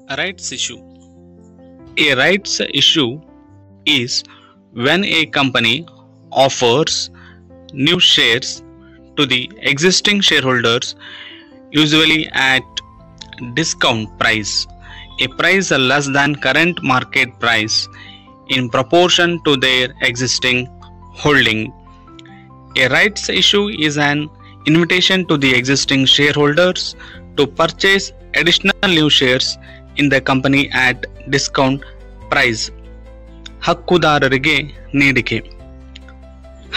Rights issue. A rights issue is when a company offers new shares to the existing shareholders, usually at discount price, a price less than current market price in proportion to their existing holding. A rights issue is an invitation to the existing shareholders to purchase additional new shares in the company at discount price. ಹಕ್ಕುದಾರರಿಗೆ ನೀಡಿಕೆ.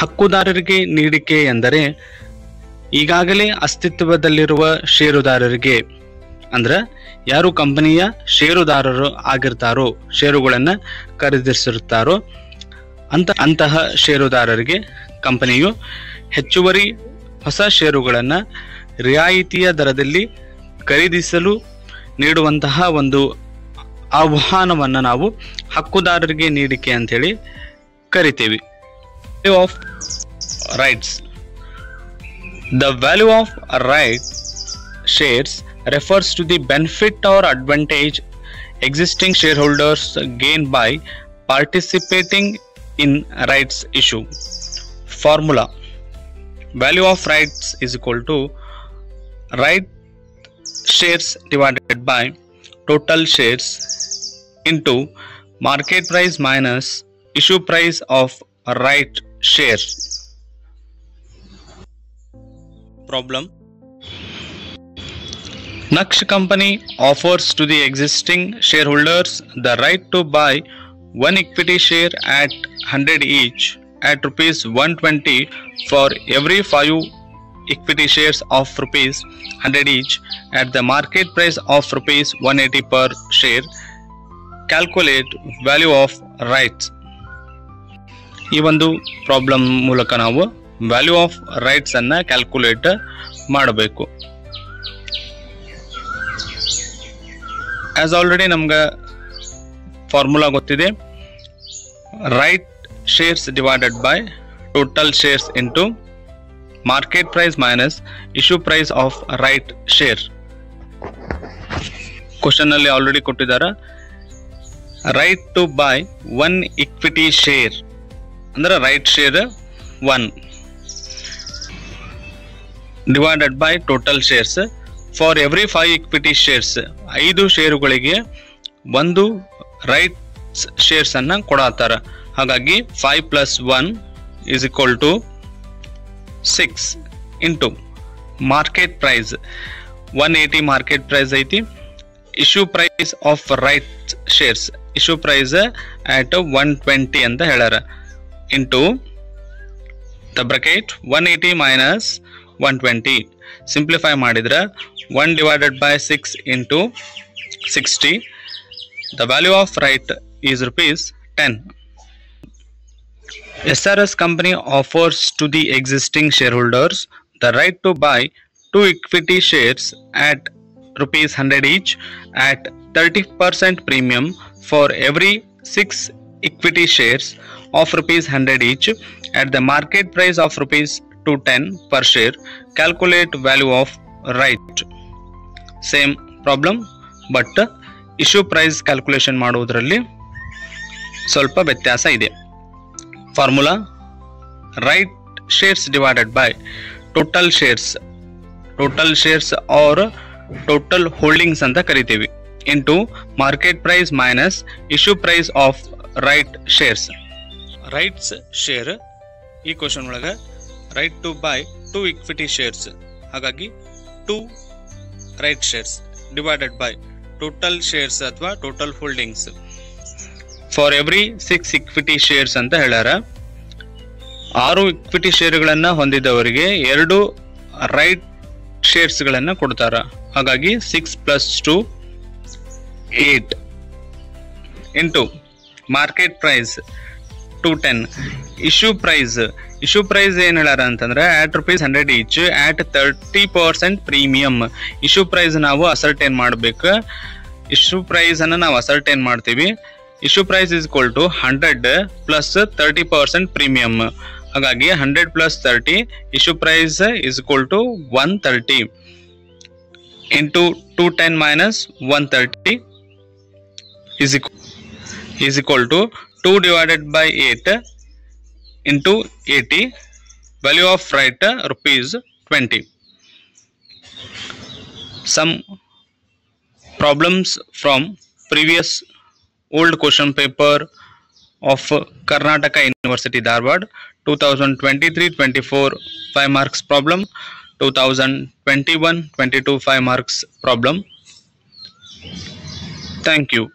ಹಕ್ಕುದಾರರಿಗೆ ನೀಡಿಕೆ ಎಂದರೆ ಈಗಾಗಲೇ ಅಸ್ತಿತ್ವದಲ್ಲಿರುವ ಷೇರುದಾರರಿಗೆ, ಅಂದ್ರೆ ಯಾರು ಕಂಪನಿಯ ಷೇರುದಾರರು ಆಗಿರ್ತಾರೋ, ಷೇರುಗಳನ್ನು ಖರೀದಿಸಿರುತ್ತಾರೋ ಅಂತಹ ಷೇರುದಾರರಿಗೆ ಕಂಪನಿಯು ಹೆಚ್ಚುವರಿ ಹೊಸ ಷೇರುಗಳನ್ನು ರಿಯಾಯಿತಿಯ ದರದಲ್ಲಿ ಖರೀದಿಸಲು ನೀಡುವಂತಹ ಒಂದು ಆಹ್ವಾನವನ್ನು ನಾವು ಹಕ್ಕುದಾರರಿಗೆ ನೀಡಿಕೆ ಅಂತೇಳಿ ಕರಿತೀವಿ. Value of rights. The value of right shares refers to the benefit or advantage existing shareholders gain by participating in rights issue. Formula: value of rights is equal to right shares divided by total shares into market price minus issue price of right share. Problem: Naksh company offers to the existing shareholders the right to buy one equity share at 100 each at rupees 120 for every 5 equity shares of rupees 100 each at the market price of rupees 180 per share. Calculate value of rights. ಈ ಒಂದು problem ಮೂಲಕ ನಾವು value of rights ಅನ್ನ calculate ಮಾಡಬೇಕು. As already ನಮ್ಗೆ formula ಗೊತ್ತಿದೆ. Right shares divided by total shares into market price minus issue price of right share. Question ಅಲ್ಲಿ already ಕೊಟ್ಟಿದ್ದಾರೆ. Right to by one equity share ಅಂದ್ರೆ right share 1 divided by total shares for every 5 equity shares. 5 ಷೇರುಗಳಿಗೆ ಒಂದು right shares ಅನ್ನ ಕೊಡತ್ತಾರ. ಹಾಗಾಗಿ 5 + 1 is equal to 6 into market price 180 market price ಐತಿ. Issue price of right shares, issue price at 120 ಅಂತ ಹೇಳ್ಯಾರ, into the bracket 180 minus 120. Simplify ಮಾಡಿದ್ರೆ 1 divided by 6 into 60. The value of right is rupees 10. SRS company offers to the existing shareholders the right to buy 2 equity shares at rupees 100 each at 30% premium for every 6 equity shares of rupees 100 each at the market price of rupees 210 per share. Calculate value of right. Same problem, but issue price calculation ಮಾಡುವುದರಲ್ಲಿ ಸ್ವಲ್ಪ ವ್ಯತ್ಯಾಸ ಇದೆ. Formula: right shares divided by total shares, total shares or total holdings ಅಂತ ಕರಿತೀವಿ, into market price minus issue price of right shares. Rights share ಈ question ಒಳಗೆ right to buy 2 equity shares, ಹಾಗಾಗಿ 2 right shares divided by total shares ಅಥವಾ total holdings for every 6 equity shares ಅಂತ ಹೇಳ್ಯಾರ. 6 equity ಶೇರ್ಗಳನ್ನ ಹೊಂದಿದವರಿಗೆ 2 right ಶೇರ್ಸ್ಗಳನ್ನ ಕೊಡ್ತಾರ. ಹಾಗಾಗಿ 6 + 2 8 into market price 210. Issue price ಏನ್ ಹೇಳ್ಯಾರ ಅಂತಂದ್ರೆ at rupees 100 each at 30% premium. Issue price ನಾವು ಅಸರ್ಟೈನ್ ಮಾಡ್ಬೇಕು. ಇಶ್ಯೂ ಪ್ರೈಸ್ ಅನ್ನ ನಾವು ಅಸರ್ಟೈನ್ ಮಾಡ್ತೀವಿ. Issue price is equal to 100 + 30% premium. ಹಾಗಾಗಿ 100 + 30 issue price is equal to 130 into 210 - 130 is equal to 2 divided by 8 into 80. Value of right rupees 20. Some problems from previous old question paper of Karnataka University Dharwad 2023-24 5 marks problem, 2021-22 5 marks problem. Thank you.